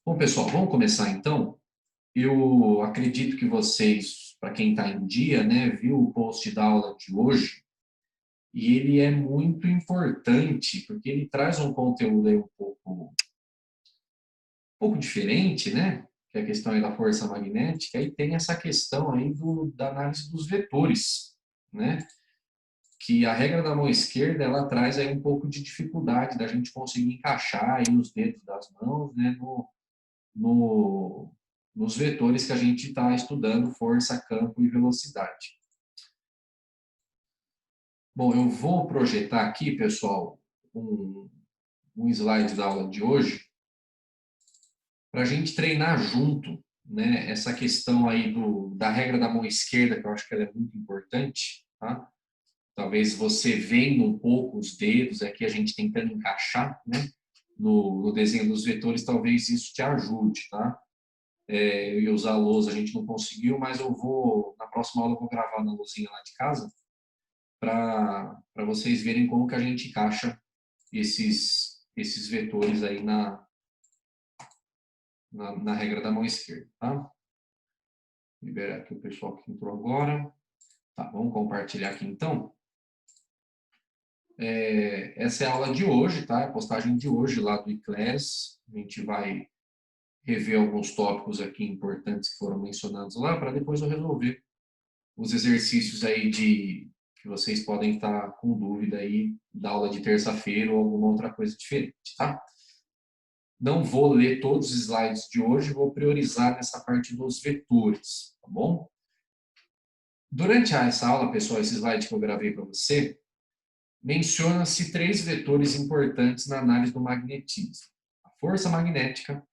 Bom, pessoal, vamos começar então? Eu acredito que vocês, para quem está em dia, né, viu o post da aula de hoje, e ele é muito importante, porque ele traz um conteúdo aí um pouco diferente, né? Que é a questão aí da força magnética, e tem essa questão aí da análise dos vetores, né? Que a regra da mão esquerda, ela traz aí um pouco de dificuldade da gente conseguir encaixar aí os dedos das mãos, né, no, nos vetores que a gente está estudando, força, campo e velocidade. Bom, eu vou projetar aqui, pessoal, um slide da aula de hoje, para a gente treinar junto, né, essa questão aí da regra da mão esquerda, que eu acho que ela é muito importante, tá? Talvez você vendo um pouco os dedos aqui, a gente tentando encaixar, né, no desenho dos vetores, talvez isso te ajude, tá? Eu ia usar a lousa, a gente não conseguiu, mas na próxima aula eu vou gravar na luzinha lá de casa, para vocês verem como que a gente encaixa esses vetores aí na regra da mão esquerda, tá? Liberar aqui o pessoal que entrou agora. Tá, vamos compartilhar aqui então. Essa é a aula de hoje, tá? A postagem de hoje lá do iClass. A gente vai rever alguns tópicos aqui importantes que foram mencionados lá, para depois eu resolver os exercícios aí que vocês podem estar com dúvida aí da aula de terça-feira ou alguma outra coisa diferente, tá? Não vou ler todos os slides de hoje, vou priorizar nessa parte dos vetores, tá bom? Durante essa aula, pessoal, esse slide que eu gravei para você, menciona-se três vetores importantes na análise do magnetismo: a força magnética,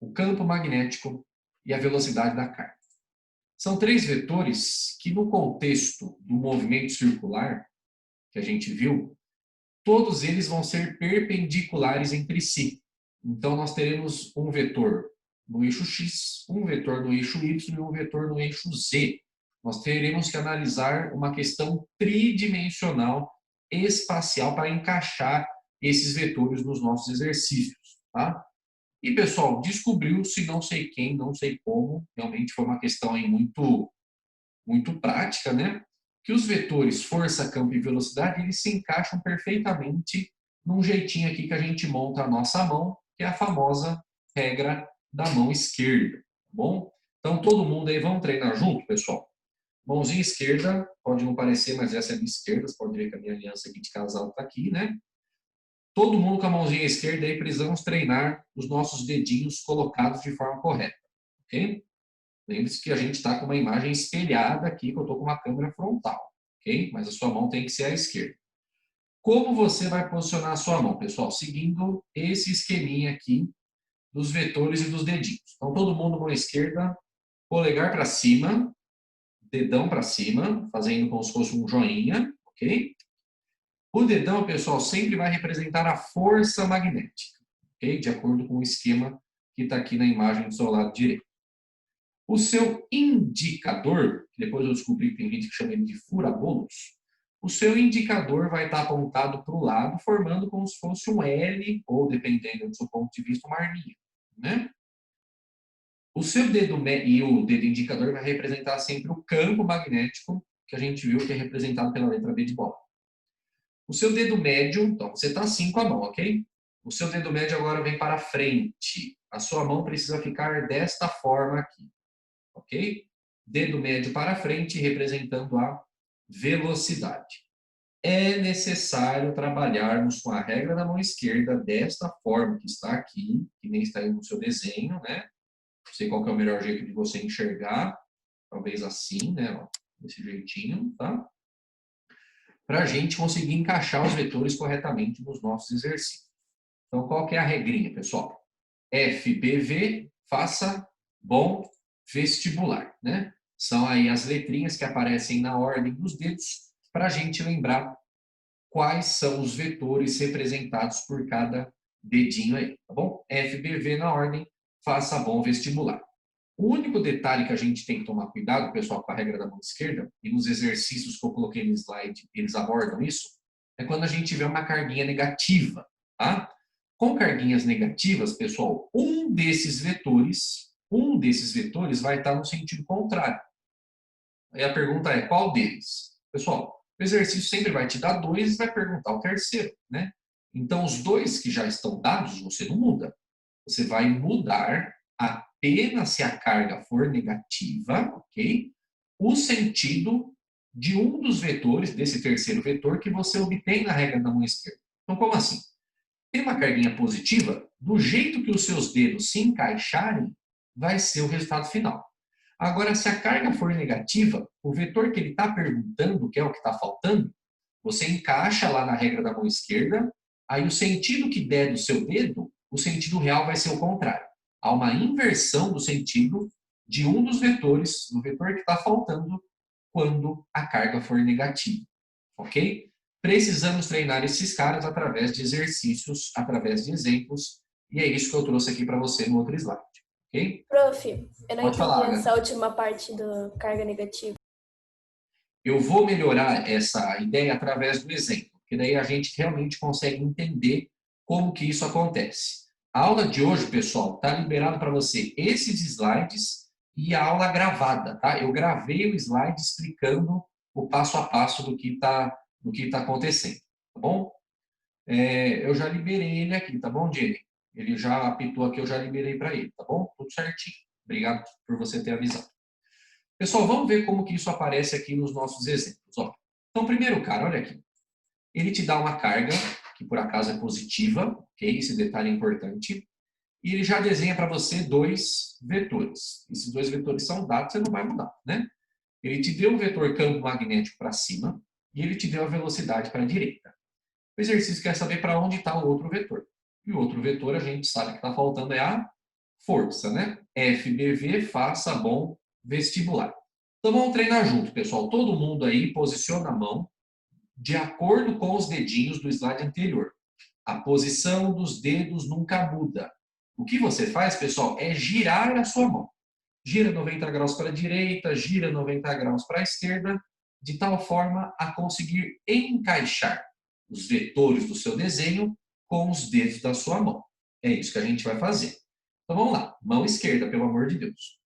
o campo magnético e a velocidade da carga. São três vetores que, no contexto do movimento circular, que a gente viu, todos eles vão ser perpendiculares entre si. Então, nós teremos um vetor no eixo X, um vetor no eixo Y e um vetor no eixo Z. Nós teremos que analisar uma questão tridimensional espacial para encaixar esses vetores nos nossos exercícios, tá? E, pessoal, descobriu-se, não sei quem, não sei como, realmente foi uma questão aí muito prática, né? Que os vetores força, campo e velocidade, eles se encaixam perfeitamente num jeitinho aqui que a gente monta a nossa mão, que é a famosa regra da mão esquerda, tá bom? Então, todo mundo aí, vamos treinar junto, pessoal? Mãozinha esquerda, pode não parecer, mas essa é a minha esquerda, você pode ver que a minha aliança aqui de casal está aqui, né? Todo mundo com a mãozinha esquerda aí, precisamos treinar os nossos dedinhos colocados de forma correta, ok? Lembre-se que a gente está com uma imagem espelhada aqui, que eu estou com uma câmera frontal, ok? Mas a sua mão tem que ser à esquerda. Como você vai posicionar a sua mão, pessoal? Seguindo esse esqueminha aqui dos vetores e dos dedinhos. Então, todo mundo mão esquerda, polegar para cima, dedão para cima, fazendo como se fosse um joinha, ok? O dedão, pessoal, sempre vai representar a força magnética, ok? De acordo com o esquema que está aqui na imagem do seu lado direito. O seu indicador, que depois eu descobri que tem gente que chama ele de fura-bolos, o seu indicador vai estar apontado para o lado, formando como se fosse um L, ou, dependendo do seu ponto de vista, uma arminha, né? O seu dedo e o dedo indicador vai representar sempre o campo magnético, que a gente viu que é representado pela letra B de bola. O seu dedo médio, então você está assim com a mão, ok? O seu dedo médio agora vem para frente. A sua mão precisa ficar desta forma aqui, ok? Dedo médio para frente, representando a velocidade. É necessário trabalharmos com a regra da mão esquerda desta forma que está aqui, que nem está aí no seu desenho, né? Não sei qual que é o melhor jeito de você enxergar, talvez assim, né? Ó, desse jeitinho, tá? Para a gente conseguir encaixar os vetores corretamente nos nossos exercícios. Então, qual que é a regrinha, pessoal? FBV, faça bom vestibular, né? São aí as letrinhas que aparecem na ordem dos dedos para a gente lembrar quais são os vetores representados por cada dedinho aí, tá bom? FBV na ordem, faça bom vestibular. O único detalhe que a gente tem que tomar cuidado, pessoal, com a regra da mão esquerda, e nos exercícios que eu coloquei no slide, eles abordam isso, é quando a gente tiver uma carguinha negativa, tá? Com carguinhas negativas, pessoal, um desses vetores vai estar no sentido contrário. Aí a pergunta é, qual deles? Pessoal, o exercício sempre vai te dar 2 e vai perguntar o terceiro, né? Então, os 2 que já estão dados, você não muda. Você vai mudar apenas se a carga for negativa, ok? O sentido de um dos vetores, desse terceiro vetor, que você obtém na regra da mão esquerda. Então, como assim? Tem uma carguinha positiva, do jeito que os seus dedos se encaixarem, vai ser o resultado final. Agora, se a carga for negativa, o vetor que ele está perguntando, que é o que está faltando, você encaixa lá na regra da mão esquerda, aí o sentido que der do seu dedo, o sentido real vai ser o contrário. Há uma inversão do sentido de um dos vetores, do vetor que está faltando, quando a carga for negativa. Ok? Precisamos treinar esses caras através de exercícios, através de exemplos, e é isso que eu trouxe aqui para você no outro slide. Ok? Prof, eu não Pode entendi falar, essa Agatha. última parte da carga negativa. Eu vou melhorar essa ideia através do exemplo, porque daí a gente realmente consegue entender como que isso acontece. A aula de hoje, pessoal, está liberado para você esses slides e a aula gravada, tá? Eu gravei o slide explicando o passo a passo do que tá acontecendo, tá bom? Eu já liberei ele aqui, tá bom, Jenny? Ele já apitou aqui, eu já liberei para ele, tá bom? Tudo certinho. Obrigado por você ter avisado. Pessoal, vamos ver como que isso aparece aqui nos nossos exemplos. Ó. Então, primeiro, cara, olha aqui. Ele te dá uma carga, que por acaso é positiva, ok? Esse detalhe é importante. E ele já desenha para você 2 vetores. Esses 2 vetores são dados, você não vai mudar, né? Ele te deu o vetor campo magnético para cima e ele te deu a velocidade para a direita. O exercício quer saber para onde está o outro vetor. E o outro vetor, a gente sabe que está faltando é a força, né? FBV, faça bom vestibular. Então vamos treinar junto, pessoal. Todo mundo aí posiciona a mão de acordo com os dedinhos do slide anterior. A posição dos dedos nunca muda. O que você faz, pessoal, é girar a sua mão. Gira 90 graus para a direita, gira 90 graus para a esquerda, de tal forma a conseguir encaixar os vetores do seu desenho com os dedos da sua mão. É isso que a gente vai fazer. Então vamos lá. Mão esquerda, pelo amor de Deus.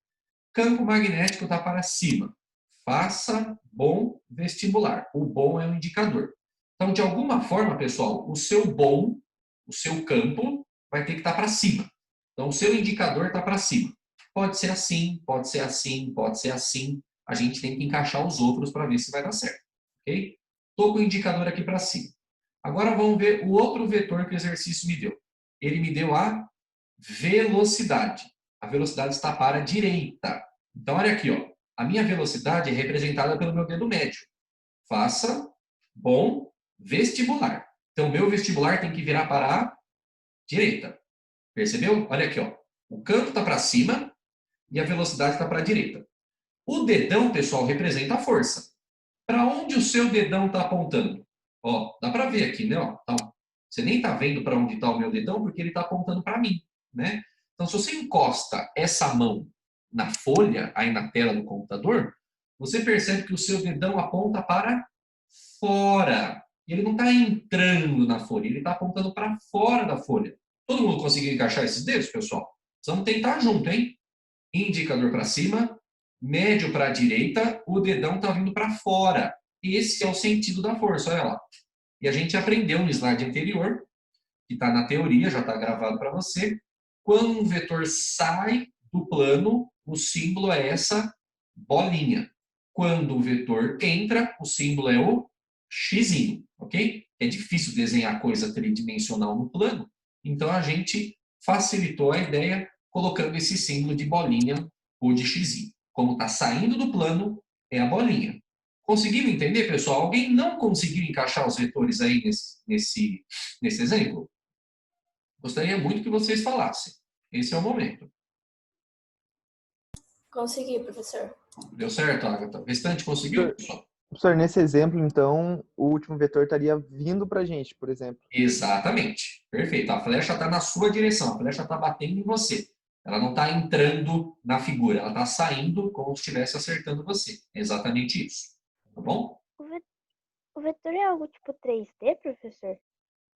Campo magnético está para cima. Faça bom vestibular. O bom é o indicador. Então, de alguma forma, pessoal, o seu bom, o seu campo, vai ter que estar para cima. Então, o seu indicador está para cima. Pode ser assim, pode ser assim, pode ser assim. A gente tem que encaixar os outros para ver se vai dar certo. Ok? Estou com o indicador aqui para cima. Agora vamos ver o outro vetor que o exercício me deu. Ele me deu a velocidade. A velocidade está para a direita. Então, olha aqui, ó. A minha velocidade é representada pelo meu dedo médio. Faça bom vestibular. Então, meu vestibular tem que virar para a direita. Percebeu? Olha aqui, ó. O canto está para cima e a velocidade está para a direita. O dedão, pessoal, representa a força. Para onde o seu dedão está apontando? Ó, dá para ver aqui, né? Ó, tá, você nem está vendo para onde está o meu dedão porque ele está apontando para mim, né? Então, se você encosta essa mão na folha, aí na tela do computador, você percebe que o seu dedão aponta para fora. Ele não está entrando na folha, ele está apontando para fora da folha. Todo mundo conseguiu encaixar esses dedos, pessoal? Vamos tentar junto, hein? Indicador para cima, médio para a direita, o dedão está vindo para fora. Esse é o sentido da força, olha lá. E a gente aprendeu no slide anterior, que está na teoria, já está gravado para você, quando um vetor sai do plano, o símbolo é essa bolinha. Quando o vetor entra, o símbolo é o xizinho, ok? É difícil desenhar coisa tridimensional no plano, então a gente facilitou a ideia colocando esse símbolo de bolinha ou de xizinho. Como está saindo do plano, é a bolinha. Conseguiram entender, pessoal? Alguém não conseguiu encaixar os vetores aí nesse exemplo? Gostaria muito que vocês falassem. Esse é o momento. Consegui, professor. Deu certo, Agatha? O restante conseguiu, pessoal? Professor, nesse exemplo, então, o último vetor estaria vindo para a gente, por exemplo. Exatamente. Perfeito. A flecha está na sua direção, a flecha está batendo em você. Ela não está entrando na figura, ela está saindo como se estivesse acertando você. É exatamente isso. Tá bom? O vetor é algo tipo 3D, professor?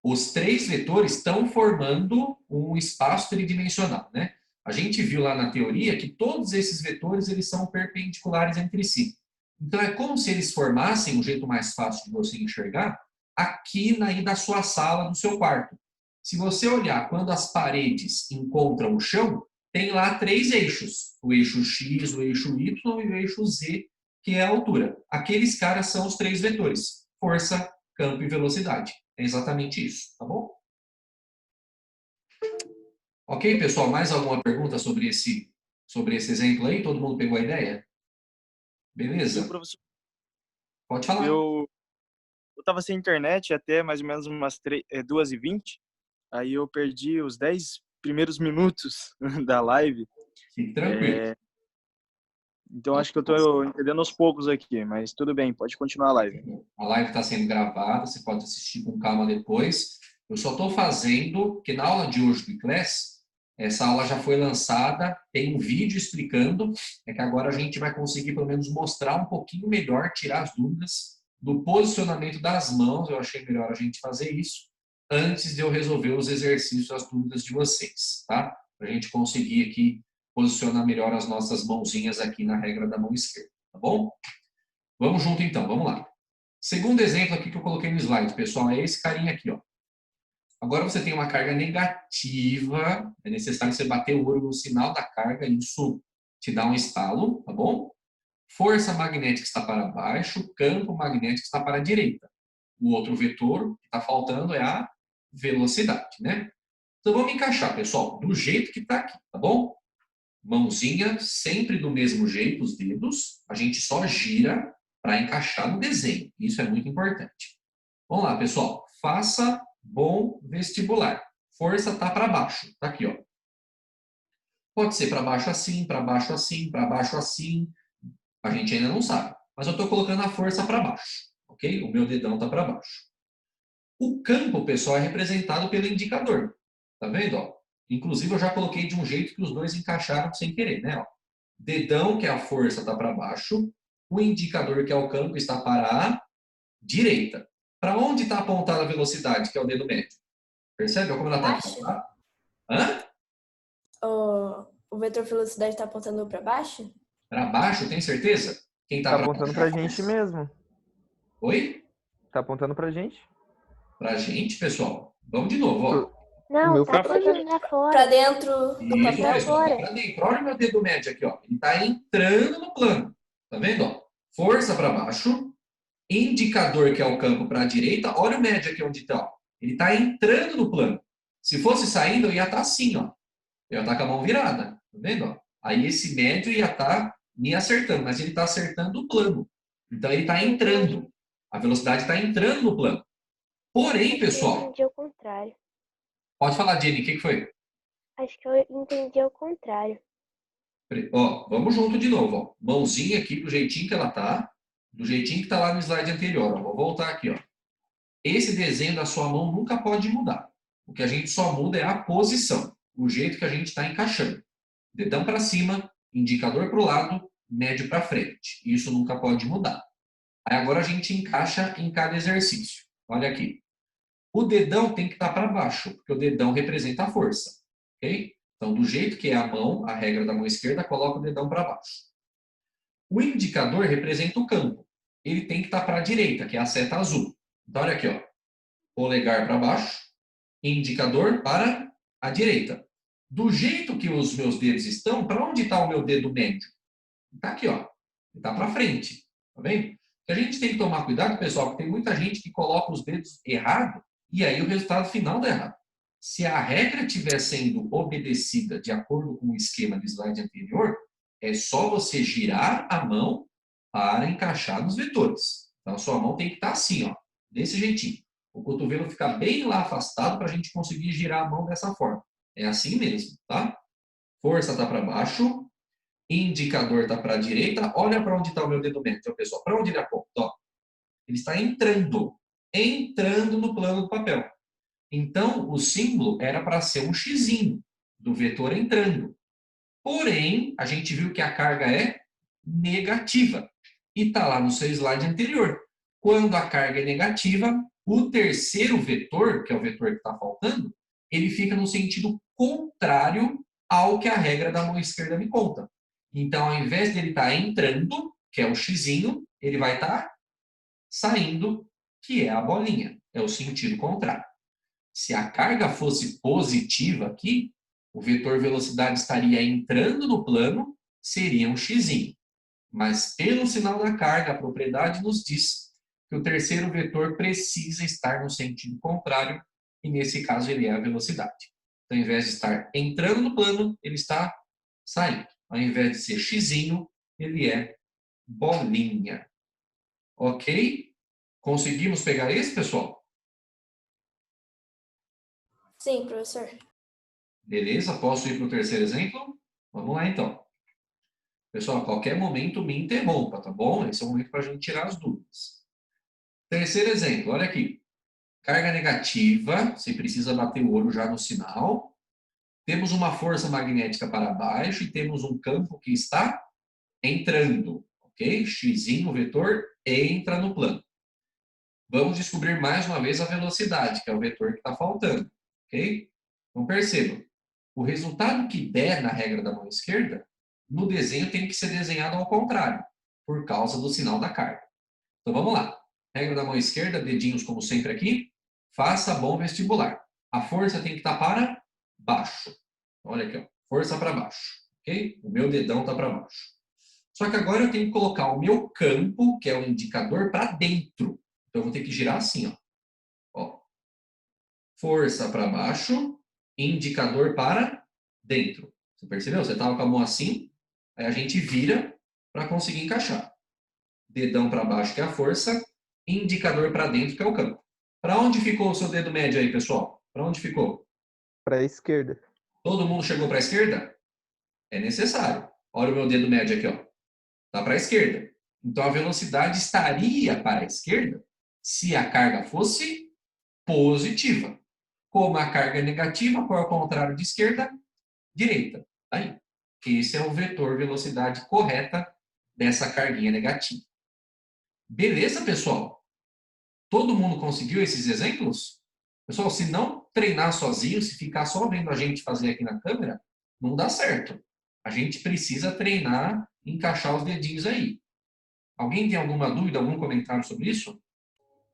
os três vetores estão formando um espaço tridimensional, né? A gente viu lá na teoria que todos esses vetores eles são perpendiculares entre si. Então, é como se eles formassem, um jeito mais fácil de você enxergar, a quina aí da sua sala, do seu quarto. Se você olhar quando as paredes encontram o chão, tem lá três eixos. O eixo X, o eixo Y e o eixo Z, que é a altura. Aqueles caras são os três vetores. Força, campo e velocidade. É exatamente isso, tá bom? Ok, pessoal? Mais alguma pergunta sobre esse exemplo aí? Todo mundo pegou a ideia? Beleza? Sim, professor. Pode falar. Eu estava sem internet até mais ou menos umas 2h20. Aí eu perdi os 10 primeiros minutos da live. Fique tranquilo. Então acho que eu estou entendendo aos poucos aqui, mas tudo bem, pode continuar a live. A live está sendo gravada, você pode assistir com calma depois. Eu só estou fazendo, porque na aula de hoje do iClass, essa aula já foi lançada, tem um vídeo explicando, é que agora a gente vai conseguir pelo menos mostrar um pouquinho melhor, tirar as dúvidas do posicionamento das mãos. Eu achei melhor a gente fazer isso antes de eu resolver os exercícios, as dúvidas de vocês, tá? Para a gente conseguir aqui posicionar melhor as nossas mãozinhas aqui na regra da mão esquerda, tá bom? Vamos junto então, vamos lá. Segundo exemplo aqui que eu coloquei no slide, pessoal, é esse carinha aqui, ó. Agora você tem uma carga negativa, é necessário você bater o olho no sinal da carga, isso te dá um estalo, tá bom? Força magnética está para baixo, campo magnético está para a direita. O outro vetor que está faltando é a velocidade, né? Então vamos encaixar, pessoal, do jeito que está aqui, tá bom? Mãozinha sempre do mesmo jeito, os dedos, a gente só gira para encaixar no desenho. Isso é muito importante. Vamos lá, pessoal. Faça bom vestibular. Força está para baixo. Está aqui, ó. Pode ser para baixo assim, para baixo assim, para baixo assim. A gente ainda não sabe. Mas eu estou colocando a força para baixo. Ok? O meu dedão está para baixo. O campo, pessoal, é representado pelo indicador. Tá vendo? Ó? Inclusive, eu já coloquei de um jeito que os dois encaixaram sem querer, né? Ó. Dedão, que é a força, está para baixo. O indicador, que é o campo, está para a direita. Para onde está apontada a velocidade, que é o dedo médio? Percebe como ela está apontada? Hã? O vetor velocidade está apontando para baixo? Para baixo, tem certeza? Quem está Tá apontando pra gente mesmo. Oi? Tá apontando pra gente. Pra gente, pessoal? Vamos de novo, ó. Não, meu tá foi pra apontando lá fora. Para dentro do Isso, papel? pessoal, tá pra dentro. Olha o meu dedo médio aqui, ó. Ele está entrando no plano. Tá vendo, ó? Força para baixo. Indicador, que é o campo, para a direita. Olha o médio aqui onde está, ó. Ele está entrando no plano. Se fosse saindo, eu ia estar assim, ó. Eu ia estar com a mão virada. Tá vendo, ó? Aí esse médio ia estar me acertando, mas ele está acertando o plano. Então ele está entrando. A velocidade está entrando no plano. Porém, pessoal... Eu entendi ao contrário. Pode falar, Jenny, o que foi? Acho que eu entendi ao contrário. Ó, vamos junto de novo, ó. Mãozinha aqui do jeitinho que ela tá, do jeitinho que tá lá no slide anterior, ó. Vou voltar aqui, ó. Esse desenho da sua mão nunca pode mudar. O que a gente só muda é a posição, o jeito que a gente está encaixando. Dedão para cima, indicador para o lado, médio para frente. Isso nunca pode mudar. Aí agora a gente encaixa em cada exercício. Olha aqui. O dedão tem que estar para baixo, porque o dedão representa a força. Ok? Então, do jeito que é a mão, a regra da mão esquerda, coloca o dedão para baixo. O indicador representa o campo. Ele tem que estar para a direita, que é a seta azul. Então, olha aqui, ó. Polegar para baixo, indicador para a direita. Do jeito que os meus dedos estão, para onde está o meu dedo médio? Está aqui, ó. Está para frente. Tá vendo? A gente tem que tomar cuidado, pessoal, porque tem muita gente que coloca os dedos errado e aí o resultado final dá errado. Se a regra estiver sendo obedecida de acordo com o esquema do slide anterior, é só você girar a mão para encaixar nos vetores. Então, a sua mão tem que estar assim, ó, desse jeitinho. O cotovelo fica bem lá afastado para a gente conseguir girar a mão dessa forma. É assim mesmo, tá? Força está para baixo, indicador está para a direita. Olha para onde está o meu dedo médio, pessoal. Para onde ele aponta? Ó. Ele está entrando no plano do papel. Então, o símbolo era para ser um xizinho do vetor entrando. Porém, a gente viu que a carga é negativa. E está lá no seu slide anterior. Quando a carga é negativa, O terceiro vetor, que é o vetor que está faltando, ele fica no sentido contrário ao que a regra da mão esquerda me conta. Então, ao invés dele estar entrando, que é o xizinho, ele vai estar saindo, que é a bolinha. É o sentido contrário. Se a carga fosse positiva aqui, o vetor velocidade estaria entrando no plano, seria um xizinho. Mas pelo sinal da carga, a propriedade nos diz que o terceiro vetor precisa estar no sentido contrário, e nesse caso ele é a velocidade. Então, ao invés de estar entrando no plano, ele está saindo. Ao invés de ser xizinho, ele é bolinha. Ok? Conseguimos pegar esse, pessoal? Sim, professor. Beleza? Posso ir para o terceiro exemplo? Vamos lá, então. Pessoal, a qualquer momento me interrompa, tá bom? Esse é o momento para a gente tirar as dúvidas. Terceiro exemplo, olha aqui. Carga negativa, você precisa bater o olho já no sinal. Temos uma força magnética para baixo e temos um campo que está entrando, ok? Xzinho, o vetor, entra no plano. Vamos descobrir mais uma vez a velocidade, que é o vetor que está faltando, ok? Então, perceba, o resultado que der na regra da mão esquerda, no desenho tem que ser desenhado ao contrário, por causa do sinal da carga. Então, vamos lá. Regra da mão esquerda, dedinhos como sempre aqui. Faça bom vestibular. A força tem que estar para baixo. Olha aqui, ó. Força para baixo, ok? O meu dedão está para baixo. Só que agora eu tenho que colocar o meu campo, que é o indicador, para dentro. Então, eu vou ter que girar assim, ó. Ó. Força para baixo, indicador para dentro. Você percebeu? Você estava com a mão assim, aí a gente vira para conseguir encaixar. Dedão para baixo, que é a força, indicador para dentro, que é o campo. Para onde ficou o seu dedo médio aí, pessoal? Para onde ficou? Para a esquerda. Todo mundo chegou para a esquerda? É necessário. Olha o meu dedo médio aqui, ó. Está para a esquerda. Então, a velocidade estaria para a esquerda se a carga fosse positiva. Como a carga é negativa, qual é o contrário de esquerda? Direita. Aí. Esse é o vetor velocidade correta dessa carguinha negativa. Beleza, pessoal? Todo mundo conseguiu esses exemplos? Pessoal, se não treinar sozinho, se ficar só vendo a gente fazer aqui na câmera, não dá certo. A gente precisa treinar e encaixar os dedinhos aí. Alguém tem alguma dúvida, algum comentário sobre isso?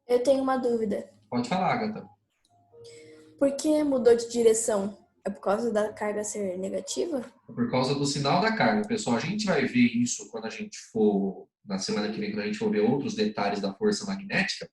Eu tenho uma dúvida. Pode falar, Agatha. Por que mudou de direção? É por causa da carga ser negativa? É por causa do sinal da carga. Pessoal, a gente vai ver isso quando a gente for, na semana que vem, quando a gente for ver outros detalhes da força magnética.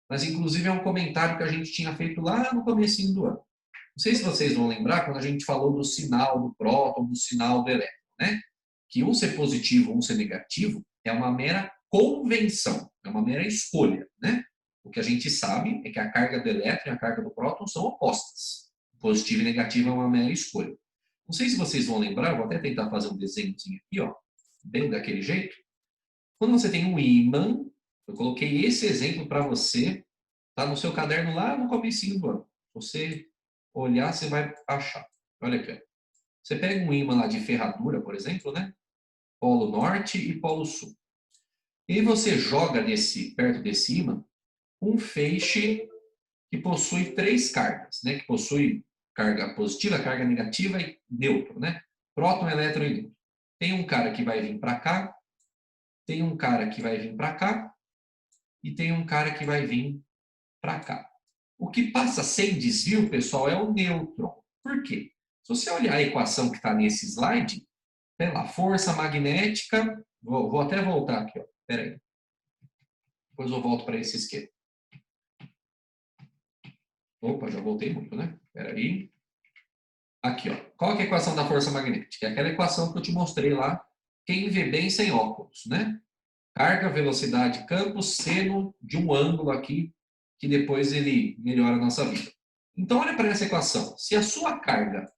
Mas, inclusive, é um comentário que a gente tinha feito lá no comecinho do ano. Não sei se vocês vão lembrar quando a gente falou do sinal do próton, do sinal do elétron, né? Que um ser positivo, um ser negativo, é uma mera convenção, é uma mera escolha, né? O que a gente sabe é que a carga do elétron e a carga do próton são opostas. Positivo e negativo é uma mera escolha. Não sei se vocês vão lembrar, vou até tentar fazer um desenhozinho aqui, ó, bem daquele jeito. Quando você tem um ímã, eu coloquei esse exemplo para você, tá no seu caderno lá no comecinho do ano. Você olhar, você vai achar. Olha aqui, ó. Você pega um ímã lá de ferradura, por exemplo, né? Polo norte e polo sul. E você joga perto desse ímã um feixe que possui 3 cargas, né? Que possui carga positiva, carga negativa e neutro, né? Próton, elétron e nêutron. Tem um cara que vai vir para cá, tem um cara que vai vir para cá e tem um cara que vai vir para cá. O que passa sem desvio, pessoal, é o nêutron. Por quê? Se você olhar a equação que está nesse slide, tem lá, força magnética, vou até voltar aqui, ó. Espera aí. Depois eu volto para esse esquema. Opa, já voltei muito, né? Espera aí. Aqui, ó. Qual que é a equação da força magnética? É aquela equação que eu te mostrei lá, quem vê bem sem óculos, né? Carga, velocidade, campo, seno de um ângulo aqui, que depois ele melhora a nossa vida. Então, olha para essa equação. Se a sua carga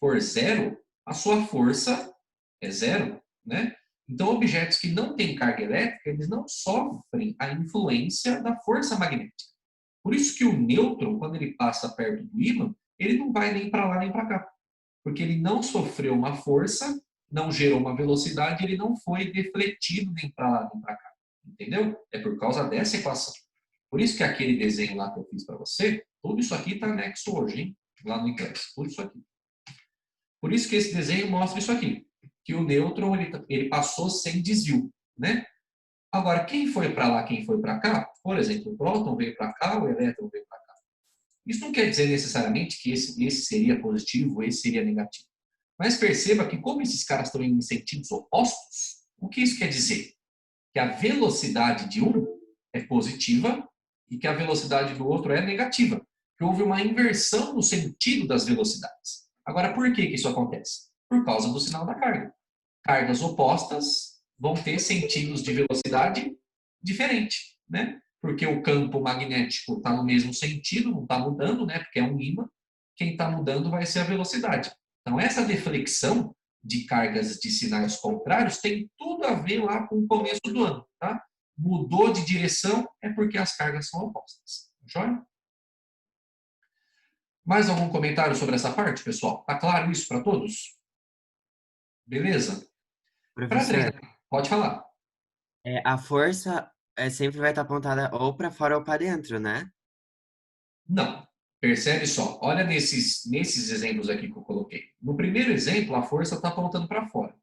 for zero, a sua força é zero, né? Então, objetos que não têm carga elétrica, eles não sofrem a influência da força magnética. Por isso que o nêutron, quando ele passa perto do ímã, ele não vai nem para lá nem para cá. Porque ele não sofreu uma força, não gerou uma velocidade, ele não foi defletido nem para lá nem para cá. Entendeu? É por causa dessa equação. Por isso que aquele desenho lá que eu fiz para você, tudo isso aqui está anexo hoje, hein? Lá no Eclipse, tudo isso aqui. Por isso que esse desenho mostra isso aqui, que o nêutron ele passou sem desvio, né? Agora, quem foi para lá, quem foi para cá, por exemplo, o próton veio para cá, o elétron veio para cá. Isso não quer dizer necessariamente que esse seria positivo, esse seria negativo. Mas perceba que como esses caras estão em sentidos opostos, o que isso quer dizer? Que a velocidade de um é positiva e que a velocidade do outro é negativa. Que houve uma inversão no sentido das velocidades. Agora, por que isso acontece? Por causa do sinal da carga. Cargas opostas vão ter sentidos de velocidade diferente, né? Porque o campo magnético está no mesmo sentido, não está mudando, né? Porque é um ímã. Quem está mudando vai ser a velocidade. Então, essa deflexão de cargas de sinais contrários tem tudo a ver lá com o começo do ano, tá? Mudou de direção é porque as cargas são opostas. Joia? Mais algum comentário sobre essa parte, pessoal? Tá claro isso para todos? Beleza? Para treinar, Professor, pode falar. a força sempre vai estar apontada ou para fora ou para dentro, né? Não. Percebe só. Olha nesses exemplos aqui que eu coloquei. No primeiro exemplo, a força está apontando para fora.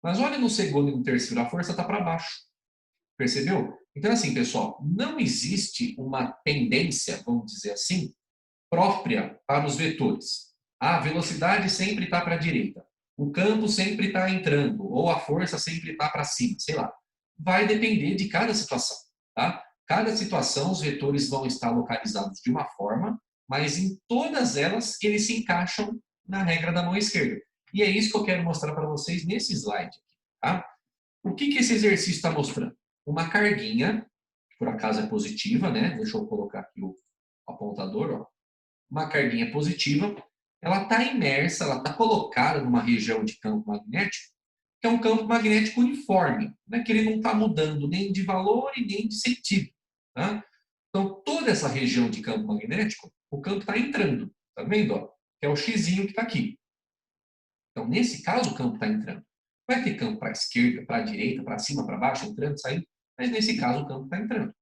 Mas olha no segundo e no terceiro, a força está para baixo. Percebeu? Então, assim, pessoal, não existe uma tendência, vamos dizer assim, própria para os vetores. A velocidade sempre está para a direita. O campo sempre está entrando. Ou a força sempre está para cima, sei lá. Vai depender de cada situação, tá? Cada situação, os vetores vão estar localizados de uma forma, mas em todas elas, eles se encaixam na regra da mão esquerda. E é isso que eu quero mostrar para vocês nesse slide. Tá? O que esse exercício está mostrando? Uma carguinha, que por acaso é positiva, né? Deixa eu colocar aqui o apontador. Ó. Uma carguinha positiva, ela está imersa, ela está colocada numa região de campo magnético, que é um campo magnético uniforme, né? Que ele não está mudando nem de valor e nem de sentido. Tá? Então, toda essa região de campo magnético, o campo está entrando. Tá vendo? Ó? Que é o xizinho que está aqui. Então, nesse caso, o campo está entrando. Vai ter campo para a esquerda, para a direita, para cima, para baixo, entrando, saindo, mas nesse caso o campo está entrando.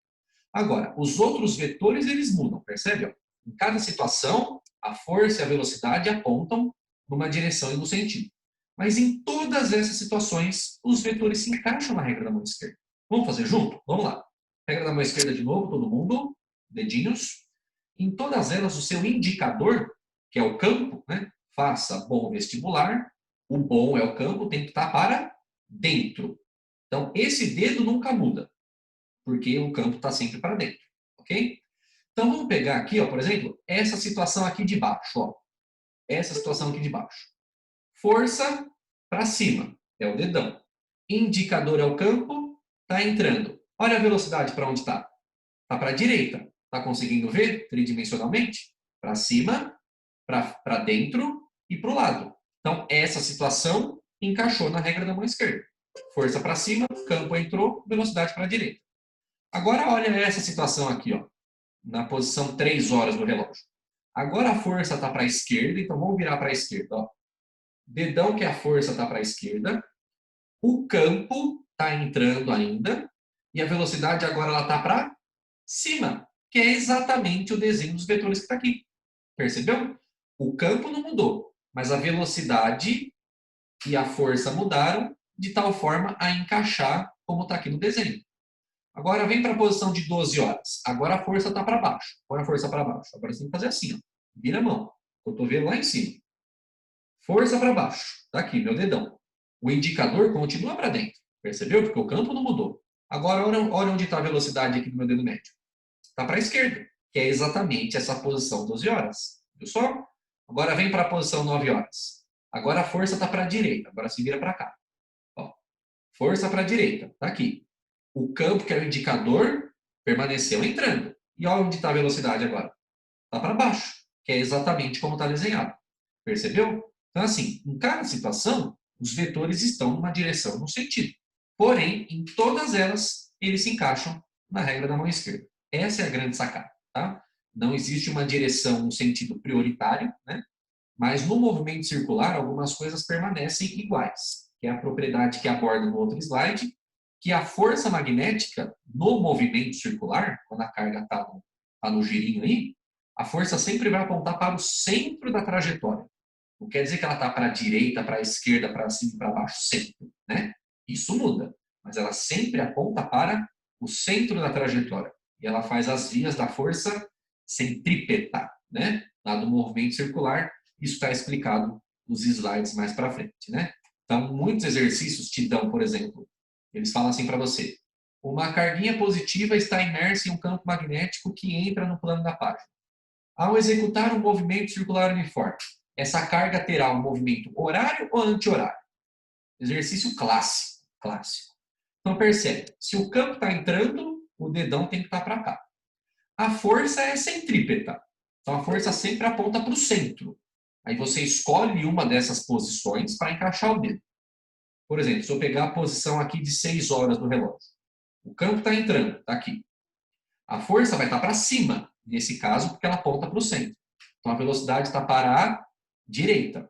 Agora, os outros vetores, eles mudam, percebe? Ó? Em cada situação, a força e a velocidade apontam numa direção e no sentido. Mas em todas essas situações, os vetores se encaixam na regra da mão esquerda. Vamos fazer junto? Vamos lá. Regra da mão esquerda de novo, todo mundo. Dedinhos. Em todas elas, o seu indicador, que é o campo, né? Faça bom vestibular. O bom é o campo, tem que estar para dentro. Então, esse dedo nunca muda, porque o campo está sempre para dentro. Ok? Então, vamos pegar aqui, ó, por exemplo, essa situação aqui de baixo. Ó. Essa situação aqui de baixo. Força para cima, é o dedão. Indicador é o campo, está entrando. Olha a velocidade para onde está. Está para a direita. Está conseguindo ver tridimensionalmente? Para cima, para dentro e para o lado. Então, essa situação encaixou na regra da mão esquerda. Força para cima, campo entrou, velocidade para a direita. Agora, olha essa situação aqui, ó, na posição 3 horas do relógio. Agora a força está para a esquerda, então vamos virar para a esquerda. Ó. Dedão que é a força está para a esquerda. O campo está entrando ainda. E a velocidade agora está para cima, que é exatamente o desenho dos vetores que está aqui. Percebeu? O campo não mudou, mas a velocidade e a força mudaram de tal forma a encaixar como está aqui no desenho. Agora vem para a posição de 12 horas. Agora a força está para baixo. Põe a força para baixo. Agora você tem que fazer assim. Ó. Vira a mão. Cotovelo lá em cima. Força para baixo. Está aqui, meu dedão. O indicador continua para dentro. Percebeu? Porque o campo não mudou. Agora, olha onde está a velocidade aqui do meu dedo médio. Está para a esquerda, que é exatamente essa posição 12 horas. Viu só? Agora vem para a posição 9 horas. Agora a força está para a direita. Agora se vira para cá. Ó. Força para a direita. Está aqui. O campo, que é o indicador, permaneceu entrando. E olha onde está a velocidade agora. Está para baixo, que é exatamente como está desenhado. Percebeu? Então, assim, em cada situação, os vetores estão numa direção, num sentido. Porém, em todas elas, eles se encaixam na regra da mão esquerda. Essa é a grande sacada. Tá? Não existe uma direção, um sentido prioritário, né? Mas no movimento circular, algumas coisas permanecem iguais, que é a propriedade que aborda no outro slide, que a força magnética no movimento circular, quando a carga está no girinho aí, a força sempre vai apontar para o centro da trajetória. Não quer dizer que ela está para a direita, para a esquerda, para cima e para baixo, sempre, né? Isso muda, mas ela sempre aponta para o centro da trajetória. E ela faz as vias da força centrípeta, né? Lá do movimento circular. Isso está explicado nos slides mais para frente, né? Então, muitos exercícios te dão, por exemplo, eles falam assim para você: uma carguinha positiva está imersa em um campo magnético que entra no plano da página. Ao executar um movimento circular uniforme, essa carga terá um movimento horário ou anti-horário? Exercício clássico, clássico. Então, percebe, se o campo está entrando, o dedão tem que estar para cá. A força é centrípeta. Então, a força sempre aponta para o centro. Aí você escolhe uma dessas posições para encaixar o dedo. Por exemplo, se eu pegar a posição aqui de 6 horas do relógio, o campo está entrando, está aqui. A força vai estar para cima, nesse caso, porque ela aponta para o centro. Então, a velocidade está para a direita.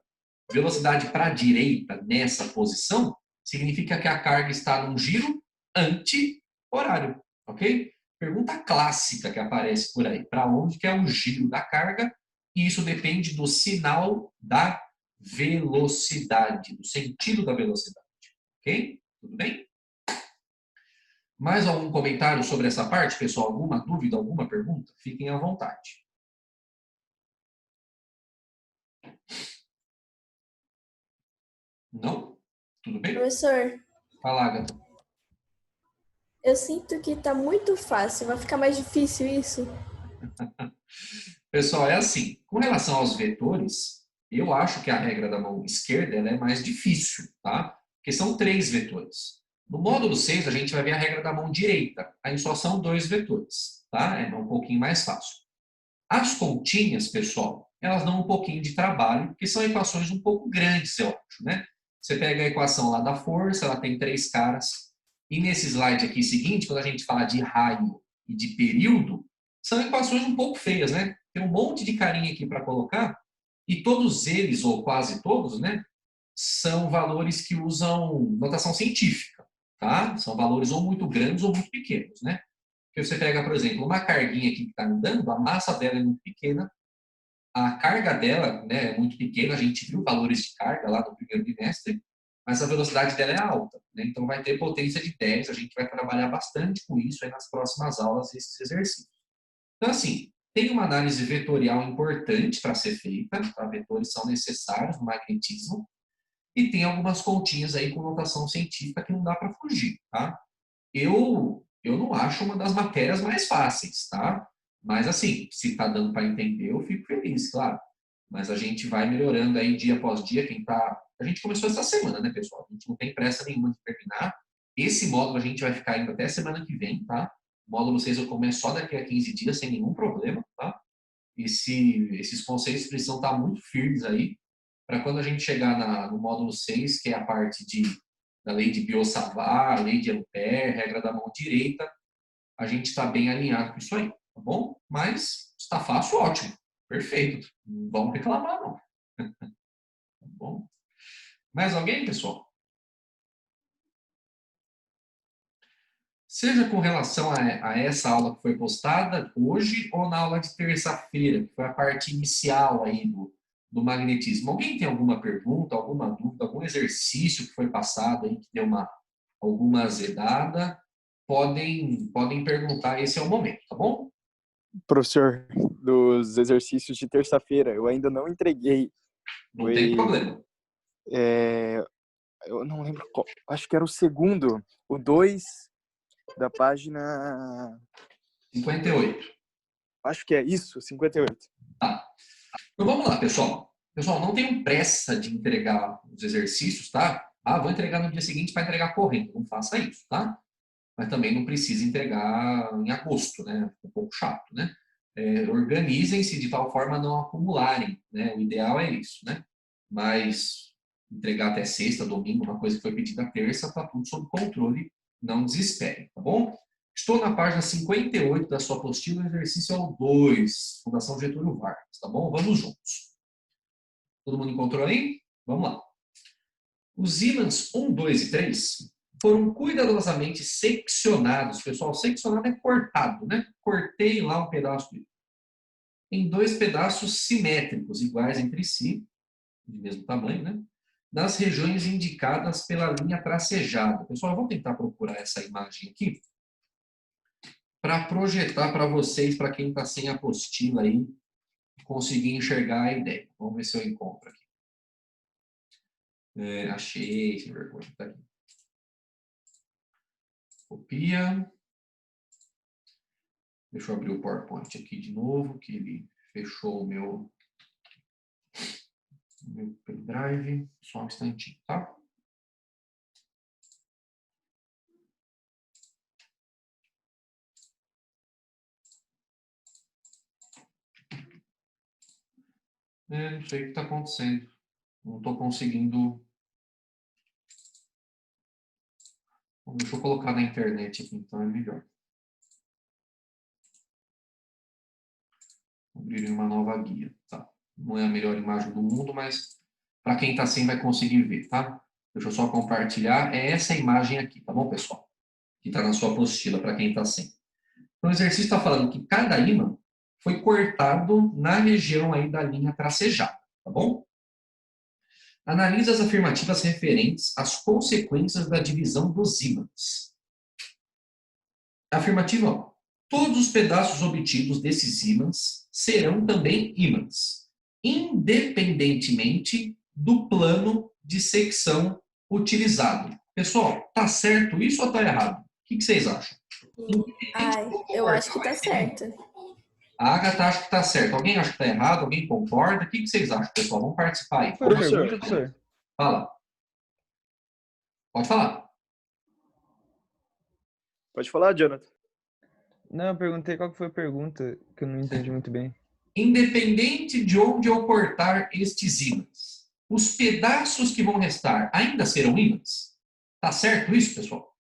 Velocidade para a direita nessa posição significa que a carga está num giro anti-horário, ok? Pergunta clássica que aparece por aí. Para onde que é o giro da carga? E isso depende do sinal da velocidade, do sentido da velocidade. Ok? Tudo bem? Mais algum comentário sobre essa parte, pessoal? Alguma dúvida, alguma pergunta? Fiquem à vontade. Não? Tudo bem? Professor, Fala, Agatha. eu sinto que tá muito fácil. Vai ficar mais difícil isso? Pessoal, é assim. Com relação aos vetores, eu acho que a regra da mão esquerda ela é mais difícil, tá? Porque são 3 vetores. No módulo 6, a gente vai ver a regra da mão direita. Aí só são 2 vetores, tá? É um pouquinho mais fácil. As continhas, pessoal, elas dão um pouquinho de trabalho, porque são equações um pouco grandes, eu acho, né? Você pega a equação lá da força, ela tem 3 caras. E nesse slide aqui seguinte, quando a gente fala de raio e de período, são equações um pouco feias, né? Tem um monte de carinha aqui para colocar, e todos eles, ou quase todos, né? São valores que usam notação científica, tá? São valores ou muito grandes ou muito pequenos, né? Porque você pega, por exemplo, uma carguinha aqui que está andando, a massa dela é muito pequena, a carga dela, né, é muito pequena, a gente viu valores de carga lá no primeiro bimestre, mas a velocidade dela é alta, né? Então vai ter potência de 10, a gente vai trabalhar bastante com isso aí nas próximas aulas, esses exercícios. Então, assim, tem uma análise vetorial importante para ser feita, tá? Vetores são necessários no magnetismo, e tem algumas continhas aí com notação científica que não dá para fugir, tá? Eu não acho uma das matérias mais fáceis, tá? Mas, assim, se está dando para entender, eu fico feliz, claro. Mas a gente vai melhorando aí dia após dia. A gente começou essa semana, né, pessoal? A gente não tem pressa nenhuma de terminar. Esse módulo a gente vai ficar indo até semana que vem, tá? O módulo 6 eu começo só daqui a 15 dias, sem nenhum problema, tá? Esses conceitos precisam estar muito firmes aí, para quando a gente chegar no módulo 6, que é a parte da lei de Biot-Savart, lei de Ampère, regra da mão direita, a gente está bem alinhado com isso aí, tá bom? Mas está fácil, ótimo, perfeito, não vamos reclamar não. Tá bom? Mais alguém, pessoal? Seja com relação a essa aula que foi postada hoje ou na aula de terça-feira, que foi a parte inicial aí do magnetismo. Alguém tem alguma pergunta, alguma dúvida, algum exercício que foi passado aí que deu alguma azedada? Podem perguntar, esse é o momento, tá bom? Professor, dos exercícios de terça-feira, eu ainda não entreguei. Não tem problema. Eu não lembro qual, acho que era o segundo, o 2 da página... 58. Acho que é isso, 58. Tá. Então vamos lá, pessoal. Pessoal, não tenham pressa de entregar os exercícios, tá? Ah, vou entregar no dia seguinte para entregar correndo. Não faça isso, tá? Mas também não precisa entregar em agosto, né? Um pouco chato, né? Organizem-se de tal forma a não acumularem, né? O ideal é isso, né? Mas entregar até sexta, domingo, uma coisa que foi pedida terça, está tudo sob controle, não desespere, tá bom? Estou na página 58 da sua apostila, o exercício é o 2, Fundação Getúlio Vargas, tá bom? Vamos juntos. Todo mundo encontrou aí? Vamos lá. Os ímãs 1, 2 e 3, foram cuidadosamente seccionados. Pessoal, seccionado é cortado, né? Cortei lá um pedaço do ímã. Em 2 pedaços simétricos, iguais entre si, de mesmo tamanho, né? Nas regiões indicadas pela linha tracejada. Pessoal, eu vou tentar procurar essa imagem aqui para projetar para vocês, para quem está sem apostila aí, conseguir enxergar a ideia. Vamos ver se eu encontro aqui. Achei, sem vergonha. Tá aqui. Copia. Deixa eu abrir o PowerPoint aqui de novo, que ele fechou o meu pendrive. Só um instantinho, tá? Não sei o que está acontecendo. Não estou conseguindo. Bom, deixa eu colocar na internet aqui, então é melhor. Abrir uma nova guia, tá? Não é a melhor imagem do mundo, mas para quem está sem vai conseguir ver, tá? Deixa eu só compartilhar. É essa imagem aqui, tá bom, pessoal? Que está na sua apostila para quem está sem. Então, o exercício está falando que cada ímã foi cortado na região aí da linha tracejada, tá bom? Analise as afirmativas referentes às consequências da divisão dos ímãs. Afirmativa 1. Todos os pedaços obtidos desses ímãs serão também ímãs, independentemente do plano de secção utilizado. Pessoal, tá certo isso ou tá errado? O que vocês acham? Ai, eu acho que tá certo. A Agatha acha que está certo. Alguém acha que está errado? Alguém concorda? O que vocês acham, pessoal? Vamos participar aí. Foi a pergunta, professor? Fala. Pode falar. Pode falar, Jonathan. Não, eu perguntei qual que foi a pergunta, que eu não entendi muito bem. Independente de onde eu cortar estes ímãs, os pedaços que vão restar ainda serão ímãs? Tá certo isso, pessoal?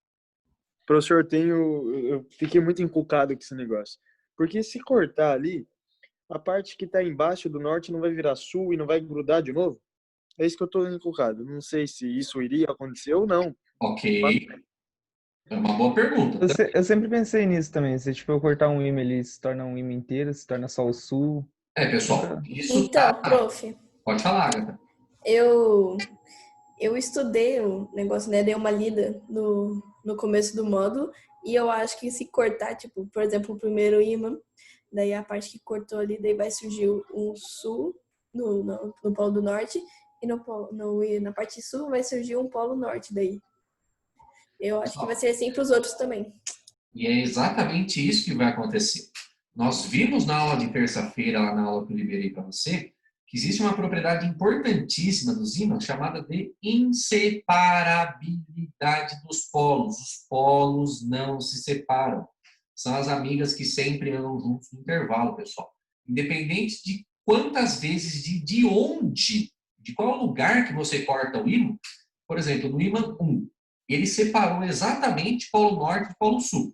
Professor, eu fiquei muito encucado com esse negócio. Porque se cortar ali, a parte que está embaixo do norte não vai virar sul e não vai grudar de novo? É isso que eu estou encucado. Não sei se isso iria acontecer ou não. Ok. É uma boa pergunta. Eu sempre pensei nisso também. Se tipo, eu cortar um ímã, ele se torna um ímã inteiro, se torna só o sul. Pessoal, isso Então, prof, Pode falar, Agatha. eu estudei o negócio, né? Dei uma lida no começo do módulo e eu acho que se cortar, tipo, por exemplo, o primeiro ímã, daí a parte que cortou ali, daí vai surgir um sul no polo do norte e na parte sul vai surgir um polo norte daí. Eu acho que vai ser assim para os outros também. E é exatamente isso que vai acontecer. Nós vimos na aula de terça-feira, lá na aula que eu liberei para você, que existe uma propriedade importantíssima dos ímãs chamada de inseparabilidade dos polos. Os polos não se separam. São as amigas que sempre andam juntos no intervalo, pessoal. Independente de quantas vezes, de onde, de qual lugar que você corta o ímã, por exemplo, no ímã 1, ele separou exatamente polo norte e polo sul.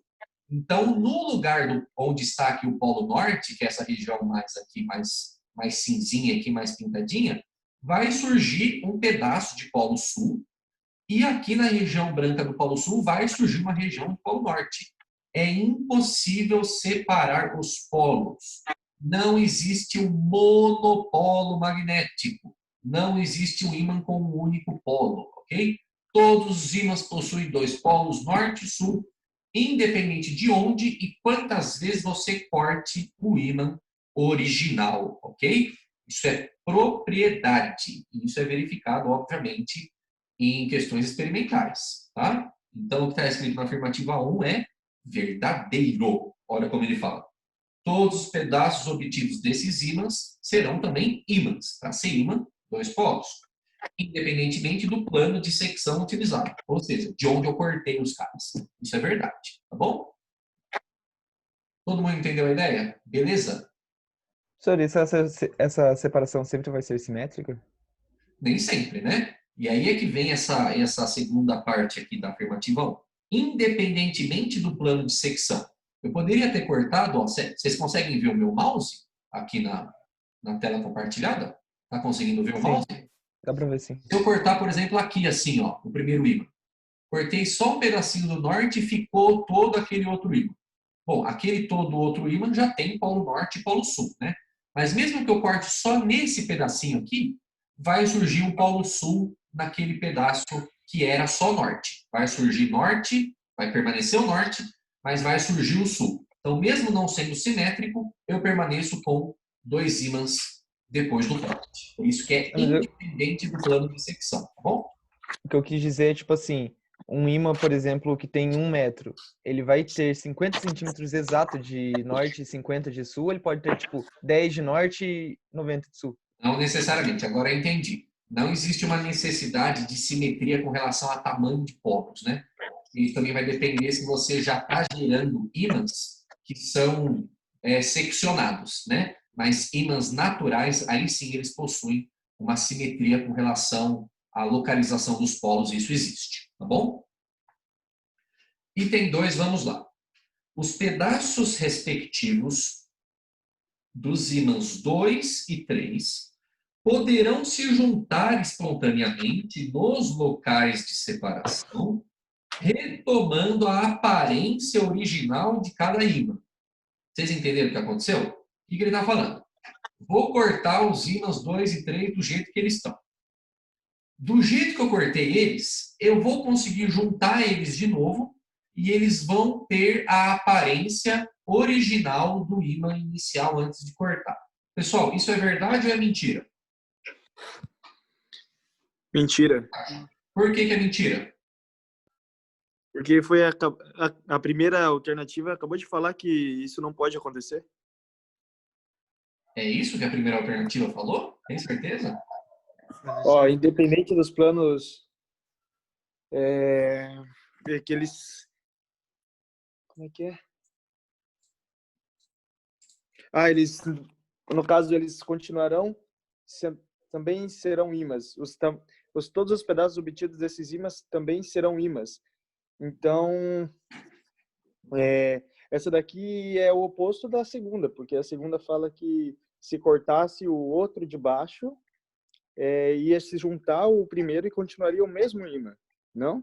Então, no lugar onde está aqui o polo norte, que é essa região mais aqui, mais cinzinha aqui, mais pintadinha, vai surgir um pedaço de polo sul e aqui na região branca do polo sul vai surgir uma região do polo norte. É impossível separar os polos. Não existe um monopolo magnético. Não existe um ímã com um único polo, ok? Todos os ímãs possuem 2 polos, norte e sul, independente de onde e quantas vezes você corte o ímã original, ok? Isso é propriedade, e isso é verificado, obviamente, em questões experimentais, tá? Então, o que está escrito na afirmativa 1 é verdadeiro. Olha como ele fala. Todos os pedaços obtidos desses ímãs serão também ímãs. Para ser ímã, 2 polos. Independentemente do plano de secção utilizado. Ou seja, de onde eu cortei os caras. Isso é verdade, tá bom? Todo mundo entendeu a ideia? Beleza? Professor, essa separação sempre vai ser simétrica? Nem sempre, né? E aí é que vem essa segunda parte aqui da afirmativa 1. Independentemente do plano de secção. Eu poderia ter cortado, ó, vocês conseguem ver o meu mouse aqui na tela compartilhada? Tá conseguindo ver o mouse? Dá pra ver sim. Se eu cortar, por exemplo, aqui assim, ó, o primeiro ímã. Cortei só um pedacinho do norte e ficou todo aquele outro ímã. Bom, aquele todo outro ímã já tem polo norte e polo sul, né? Mas mesmo que eu corte só nesse pedacinho aqui, vai surgir um polo sul naquele pedaço que era só norte. Vai surgir norte, vai permanecer o norte, mas vai surgir o sul. Então, mesmo não sendo simétrico, eu permaneço com 2 ímãs depois do corte. Por isso que é independente do plano de secção, tá bom? O que eu quis dizer é, tipo assim, um ímã, por exemplo, que tem 1 metro, ele vai ter 50 centímetros exato de norte e 50 de sul, ele pode ter, tipo, 10 de norte e 90 de sul. Não necessariamente, agora eu entendi. Não existe uma necessidade de simetria com relação a tamanho de polos, né? Isso também vai depender se você já está gerando ímãs que são seccionados, né? Mas ímãs naturais, aí sim eles possuem uma simetria com relação à localização dos polos, isso existe, tá bom? Item 2, vamos lá. Os pedaços respectivos dos ímãs 2 e 3 poderão se juntar espontaneamente nos locais de separação, retomando a aparência original de cada ímã. Vocês entenderam o que aconteceu? O que ele está falando? Vou cortar os ímãs 2 e 3 do jeito que eles estão. Do jeito que eu cortei eles, eu vou conseguir juntar eles de novo e eles vão ter a aparência original do ímã inicial antes de cortar. Pessoal, isso é verdade ou é mentira? Mentira. Por que é mentira? Porque foi a primeira alternativa, acabou de falar que isso não pode acontecer. É isso que a primeira alternativa falou? Tem certeza? Ó, independente dos planos que eles... Como é que é? Eles, no caso, eles continuarão, também serão ímãs. Todos os pedaços obtidos desses ímãs também serão ímãs. Então, essa daqui é o oposto da segunda, porque a segunda fala que se cortasse o outro de baixo, ia se juntar o primeiro e continuaria o mesmo ímã, não?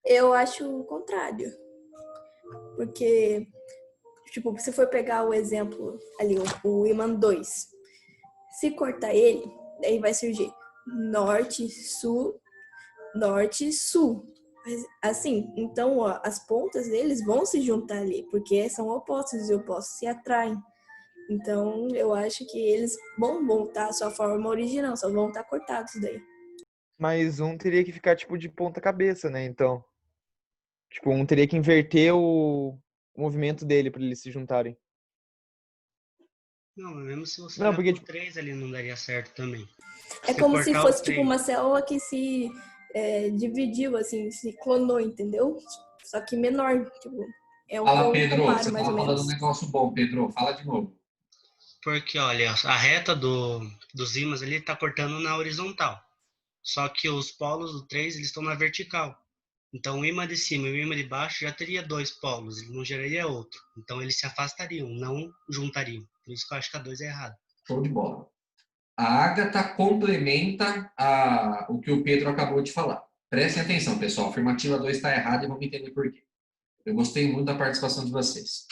Eu acho o contrário. Porque, tipo, se for pegar o exemplo ali, o ímã 2, se cortar ele, daí vai surgir norte, sul. Assim, então ó, as pontas deles vão se juntar ali, porque são opostos e opostos se atraem. Então, eu acho que eles vão voltar à sua forma original, só vão estar cortados daí. Mas um teria que ficar, tipo, de ponta cabeça, né? Então, tipo, um teria que inverter o movimento dele para eles se juntarem. Não, mesmo se você Não, olhar porque, pro 3 ali não daria certo também. É Se como se cortar fosse o tipo 3, uma célula que se dividiu, assim, se clonou, entendeu? Só que menor, tipo, é o que Fala, eu Pedro. comparo, Você mais ou estava falando menos. um negócio bom, Pedro. Fala de novo. porque olha, a reta dos ímãs ele tá cortando na horizontal. Só que os polos do 3 eles estão na vertical. Então o ímã de cima e o ímã de baixo já teria 2 polos, ele não geraria outro. Então eles se afastariam, não juntariam. Por isso que eu acho que a 2 é errado. Show de bola. A Ágata complementa o que o Pedro acabou de falar. Prestem atenção, pessoal. A afirmativa 2 está errada e vamos entender por quê. Eu gostei muito da participação de vocês.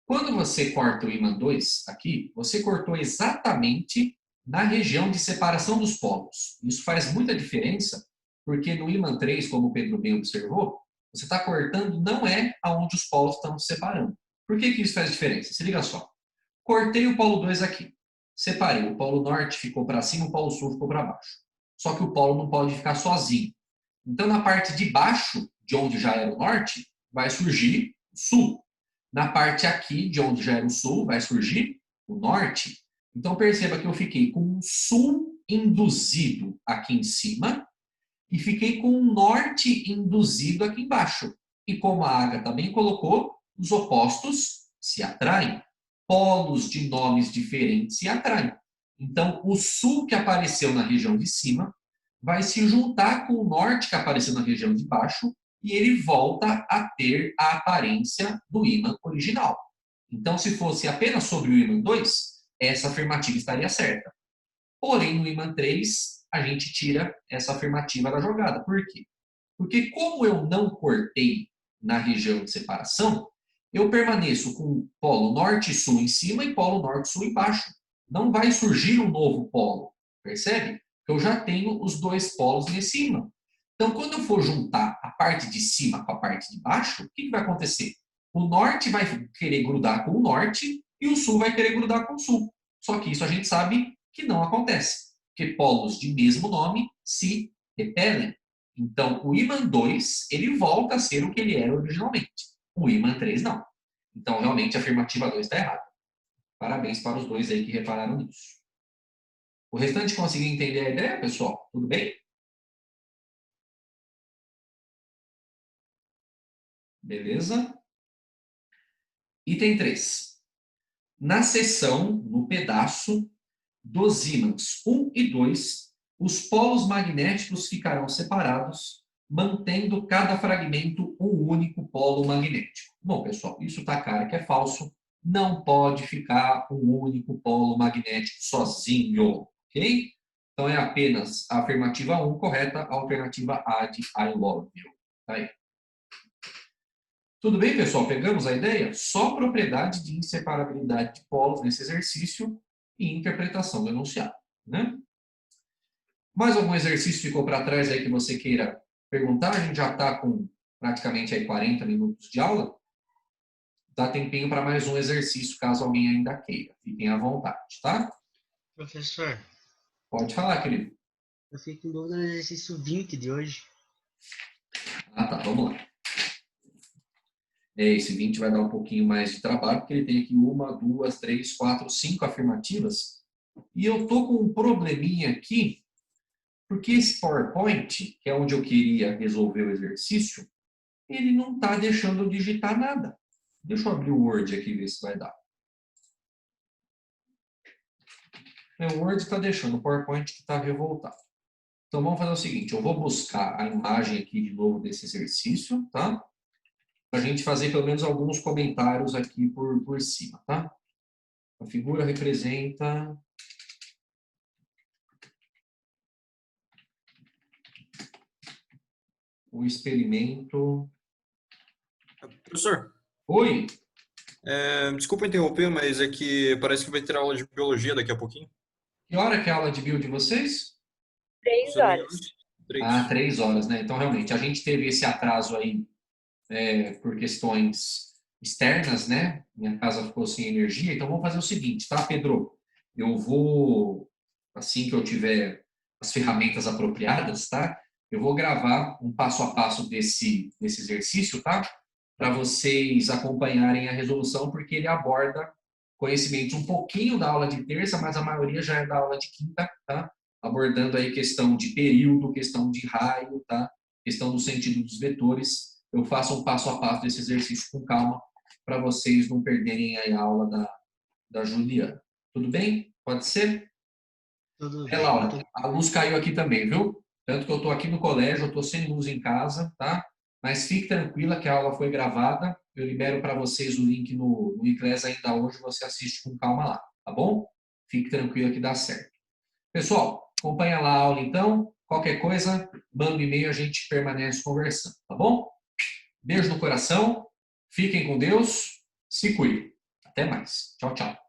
Quando você corta o ímã 2 aqui, você cortou exatamente na região de separação dos polos. Isso faz muita diferença, porque no ímã 3, como o Pedro bem observou, você está cortando não é aonde os polos estão se separando. Por que isso faz diferença? Se liga só. Cortei o polo 2 aqui. Separei. O polo norte ficou para cima, o polo sul ficou para baixo. Só que o polo não pode ficar sozinho. Então, na parte de baixo, de onde já era o norte, vai surgir o sul. Na parte aqui, de onde já era o sul, vai surgir o norte. Então, perceba que eu fiquei com um sul induzido aqui em cima e fiquei com um norte induzido aqui embaixo. E como a Ágata também colocou, os opostos se atraem. Polos de nomes diferentes se atraem. Então, o sul que apareceu na região de cima vai se juntar com o norte que apareceu na região de baixo e ele volta a ter a aparência do ímã original. Então, se fosse apenas sobre o ímã 2, essa afirmativa estaria certa. Porém, no ímã 3, a gente tira essa afirmativa da jogada. Por quê? Porque como eu não cortei na região de separação, eu permaneço com polo norte e sul em cima e polo norte e sul embaixo. Não vai surgir um novo polo, percebe? Eu já tenho os dois polos nesse ímã. Então, quando eu for juntar a parte de cima com a parte de baixo, o que vai acontecer? O norte vai querer grudar com o norte e o sul vai querer grudar com o sul. Só que isso a gente sabe que não acontece, porque polos de mesmo nome se repelem. Então, o ímã 2, ele volta a ser o que ele era originalmente. O ímã 3, não. Então, realmente, a afirmativa 2 está errada. Parabéns para os dois aí que repararam nisso. O restante conseguiu entender a ideia, pessoal? Tudo bem? Beleza? Item 3. Na seção, no pedaço dos ímãs 1 e 2, os polos magnéticos ficarão separados, mantendo cada fragmento um único polo magnético. Bom, pessoal, isso está claro que é falso. Não pode ficar um único polo magnético sozinho, ok? Então, é apenas a afirmativa 1 correta, a alternativa A de I love you. Tá aí. Tudo bem, pessoal? Pegamos a ideia? Só propriedade de inseparabilidade de polos nesse exercício e interpretação do enunciado, né? Mais algum exercício ficou para trás aí que você queira perguntar? A gente já está com praticamente aí 40 minutos de aula. Dá tempinho para mais um exercício, caso alguém ainda queira. Fiquem à vontade, tá? Professor, Pode falar, querido. eu fico em dúvida no exercício 20 de hoje. Ah, tá. Vamos lá. Esse 20 vai dar um pouquinho mais de trabalho, porque ele tem aqui 1, 2, 3, 4, 5 afirmativas. E eu tô com um probleminha aqui, porque esse PowerPoint, que é onde eu queria resolver o exercício, ele não está deixando eu digitar nada. Deixa eu abrir o Word aqui e ver se vai dar. O Word está deixando, o PowerPoint que está revoltado. Então vamos fazer o seguinte, eu vou buscar a imagem aqui de novo desse exercício, tá? Para a gente fazer pelo menos alguns comentários aqui por cima, tá? A figura representa o experimento. Professor, Oi, desculpa interromper, mas é que parece que vai ter aula de biologia daqui a pouquinho. que hora que é a aula de bio de vocês? 3 horas. 3. 3 horas, né? Então, realmente, a gente teve esse atraso aí por questões externas, né? Minha casa ficou sem energia, então vamos fazer o seguinte, tá, Pedro? Eu vou, assim que eu tiver as ferramentas apropriadas, tá? Eu vou gravar um passo a passo desse exercício, tá? Para vocês acompanharem a resolução, porque ele aborda conhecimentos um pouquinho da aula de terça, mas a maioria já é da aula de quinta, tá? Abordando aí questão de período, questão de raio, tá? Questão do sentido dos vetores. Eu faço um passo a passo desse exercício com calma, para vocês não perderem a aula da Juliana. Tudo bem? Pode ser? Tudo bem. Laura, a luz caiu aqui também, viu? Tanto que eu estou aqui no colégio, eu estou sem luz em casa, tá? Mas fique tranquila que a aula foi gravada. Eu libero para vocês o link no Iclés ainda hoje, você assiste com calma lá, tá bom? Fique tranquila que dá certo. Pessoal, acompanha lá a aula então. Qualquer coisa, manda um e-mail, a gente permanece conversando, tá bom? Beijo no coração, fiquem com Deus, se cuidem. Até mais. Tchau, tchau.